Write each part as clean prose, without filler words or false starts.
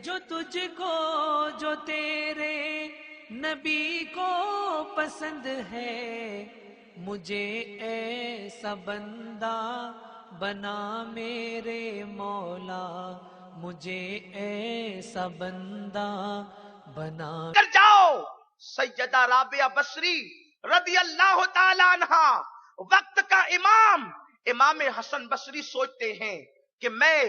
جو تجھ کو جو تیرے نبی کو پسند ہے، مجھے ایسا بندہ بنا میرے مولا، مجھے ایسا بندہ بنا کر جاؤ۔ سیدہ رابعہ بصری رضی اللہ تعالی عنہا وقت کا امام حسن بصری سوچتے ہیں کہ میں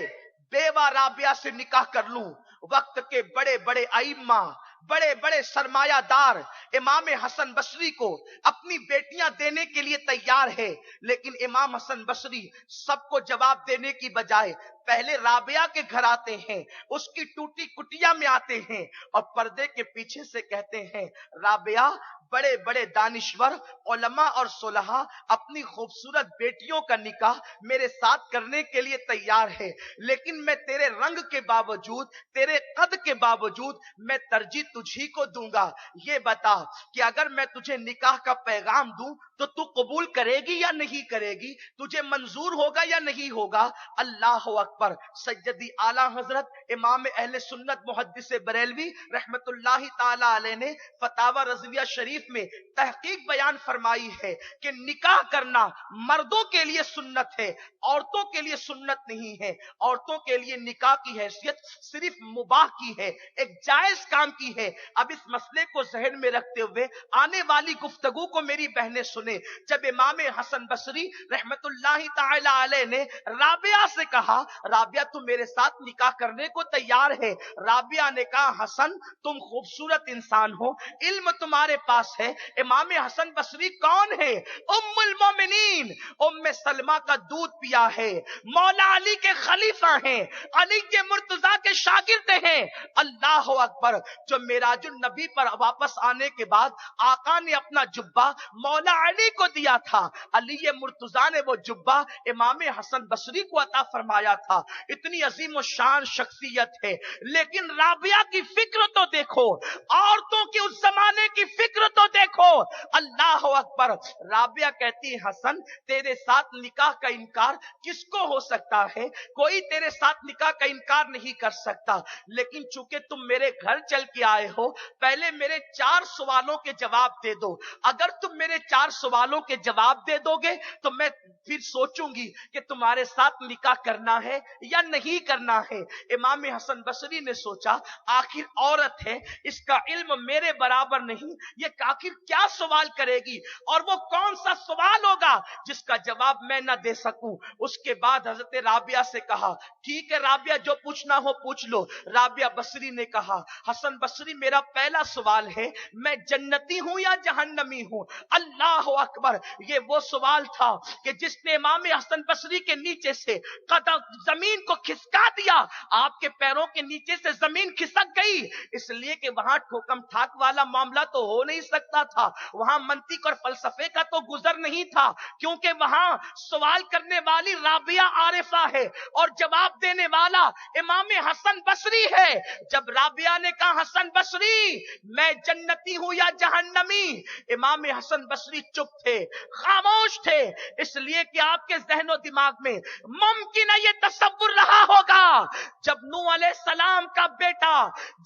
بیوہ رابعہ سے نکاح کر لوں۔ وقت کے بڑے بڑے ائمہ، بڑے بڑے سرمایہ دار امام حسن بصری کو اپنی بیٹیاں دینے کے لیے تیار ہے، لیکن امام حسن بصری سب کو جواب دینے کی بجائے پہلے رابعہ کے گھر آتے ہیں، اس کی ٹوٹی کٹیا میں آتے ہیں اور پردے کے پیچھے سے کہتے ہیں، رابعہ بڑے بڑے دانشور علماء اور صلحاء اپنی خوبصورت بیٹیوں کا نکاح میرے ساتھ کرنے کے لیے تیار ہے، لیکن میں تیرے رنگ کے باوجود، تیرے قد کے باوجود میں ترجیح تجھی کو دوں گا۔ یہ بتا کہ اگر میں تجھے نکاح کا پیغام دوں تو تو قبول کرے گی یا نہیں کرے گی؟ تجھے منظور ہوگا یا نہیں ہوگا؟ اللہ اکبر۔ سیدی اعلی حضرت امام اہل سنت محدث بریلوی رحمت اللہ تعالی علیہ نے فتاوی رضویہ شریف میں تحقیق بیان فرمائی ہے کہ نکاح کرنا مردوں کے لیے سنت ہے، عورتوں کے لیے سنت نہیں ہے۔ عورتوں کے لیے نکاح کی حیثیت صرف مباح کی ہے، ایک جائز کام کی ہے۔ اب اس مسئلے کو ذہن میں رکھتے ہوئے آنے والی گفتگو کو میری بہنیں سنیں۔ جب امام حسن بصری رحمت اللہ تعالی علیہ نے رابعہ سے کہا، رابعہ تم میرے ساتھ نکاح کرنے کو تیار ہے؟ رابعہ نے کہا، حسن تم خوبصورت انسان ہو، علم تمہارے پاس ہے۔ امام حسن بصری کون ہے؟ ام المومنین، ام سلمہ کا دودھ پیا ہے، مولا علی کے خلیفہ ہیں، علی کے مرتضیٰ کے شاگرد ہیں۔ اللہ اکبر۔ جو معراج النبی پر واپس آنے کے بعد آقا نے اپنا جبہ مولا علی کو دیا تھا، علی مرتضیٰ نے وہ جبہ امام حسن بصری کو عطا فرمایا تھا۔ اتنی عظیم و شان شخصیت ہے، لیکن رابعہ کی فکر تو دیکھو، عورتوں کی اس زمانے کی فکر تو دیکھو۔ اللہ اکبر۔ رابعہ کہتی ہے، حسن تیرے ساتھ نکاح کا انکار کس کو ہو سکتا ہے؟ کوئی تیرے ساتھ نکاح کا انکار نہیں کر سکتا، لیکن چونکہ تم میرے گھر چل کے آئے ہو، پہلے میرے 4 سوالوں کے جواب دے دو۔ اگر تم میرے 4 سوالوں کے جواب دے دو گے تو میں پھر سوچوں گی کہ تمہارے ساتھ نکاح کرنا ہے یا نہیں کرنا ہے۔ امام حسن بصری نے سوچا، آخر عورت ہے، اس کا علم میرے برابر نہیں، یہ آخر کیا سوال کرے گی، اور وہ کون سا سوال ہوگا جس کا جواب میں نہ دے سکوں۔ اس کے بعد حضرت رابعہ سے کہا، ٹھیک ہے رابعہ جو پوچھنا ہو پوچھ لو۔ رابعہ بصری نے کہا، حسن بصری میرا پہلا سوال ہے، میں جنتی ہوں یا جہنمی ہوں؟ اللہ اکبر۔ یہ وہ سوال تھا کہ جس نے امام حسن بصری کے نیچے سے زمین کو کھسکا دیا۔ آپ کے پیروں کے نیچے سے زمین کھسک گئی، اس لیے کہ وہاں ٹھوکم ٹھاک والا معاملہ تو ہو نہیں سکتا تھا، وہاں منطق اور فلسفے کا تو گزر نہیں تھا، کیونکہ وہاں سوال کرنے والی رابعہ عارفہ ہے اور جواب دینے والا امام حسن بصری ہے۔ جب رابعہ نے کہا، حسن بصری میں جنتی ہوں یا جہنمی؟ امام حسن بصری چپ تھے، خاموش تھے، اس لیے کہ آپ کے ذہن و دماغ میں ممکن ہے یہ تصور رہا ہوگا، جب نوح علیہ السلام کا بیٹا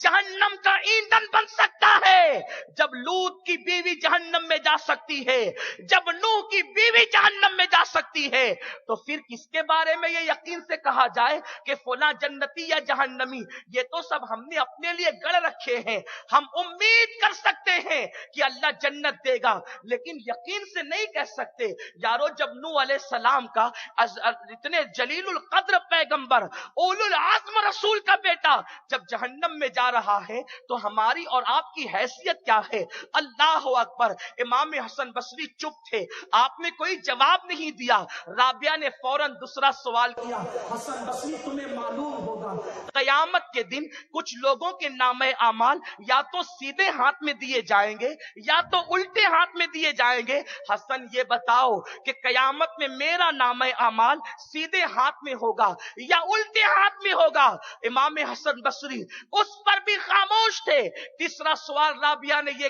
جہنم کا ایندھن بن سکتا ہے، جب لوط کی بیوی جہنم میں جا سکتی ہے، جب نوح کی بیوی جہنم میں جا سکتی ہے، تو پھر کس کے بارے میں یہ یقین سے کہا جائے کہ فلاں جنتی یا جہنمی؟ یہ تو سب ہم نے اپنے لیے گڑھ رکھے ہیں۔ ہم امید کر سکتے ہیں کہ اللہ جنت دے گا، لیکن یقین سے نہیں کہہ سکتے۔ یارو جب نوح علیہ السلام کا اتنے جلیل القدر پیغمبر اولو العزم رسول کا بیٹا جب جہنم میں جا رہا ہے تو ہماری اور آپ کی حیثیت کیا ہے؟ اللہ اکبر۔ امام حسن بصری چپ تھے، آپ نے کوئی جواب نہیں دیا۔ رابعہ نے فوراً دوسرا سوال کیا، حسن بصری تمہیں معلوم ہوگا قیامت کے دن کچھ لوگوں کے نامہ اعمال یا تو سیدھے ہاتھ میں دیے جائیں گے یا تو الٹے ہاتھ میں دیے جائیں گے۔ حسن یہ بتاؤ کہ قیامت میں میرا نامہ اعمال سیدھے ہاتھ میں ہوگا یا الٹے ہاتھ میں ہوگا؟ امام حسن بصری اس پر بھی خاموش تھے۔ تیسرا سوال رابعہ نے یہ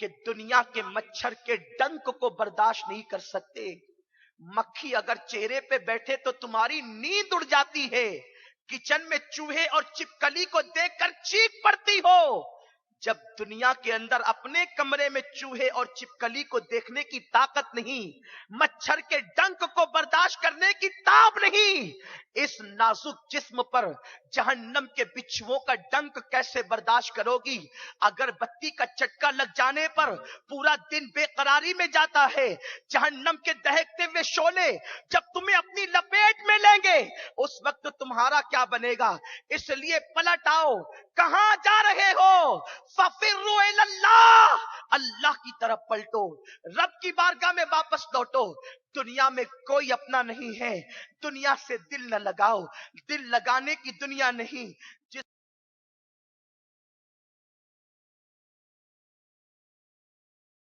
کہ دنیا کے مچھر کے ڈنک کو برداشت نہیں کر سکتے. مکھی اگر چہرے پہ بیٹھے تو تمہاری نیند اڑ جاتی ہے. کچن میں چوہے اور چپکلی کو دیکھ کر چیخ پڑتی ہو. جب دنیا کے اندر اپنے کمرے میں چوہے اور چپکلی کو دیکھنے کی طاقت نہیں, مچھر کے ڈنک کو برداشت کرنے کی تاب نہیں, اس نازک جسم پر جہنم کے بچھوؤں کا ڈنک کیسے برداشت کرو گی؟ اگر بتی کا چٹکا لگ جانے پر پورا دن بے قراری میں جاتا ہے. جہنم کے دہکتے ہوئے شعلے جب تمہیں اپنی لپیٹ میں لیں گے اس وقت تمہارا کیا بنے گا؟ اس لیے پلٹ آؤ. کہاں جا رہے ہو؟ فَفِرُّوا إِلَى اللَّهِ, اللہ کی طرف پلٹو, رب کی بارگاہ میں واپس لوٹو. دنیا میں کوئی اپنا نہیں ہے, دنیا سے دل نہ لگاؤ. دل لگانے کی دنیا نہیں,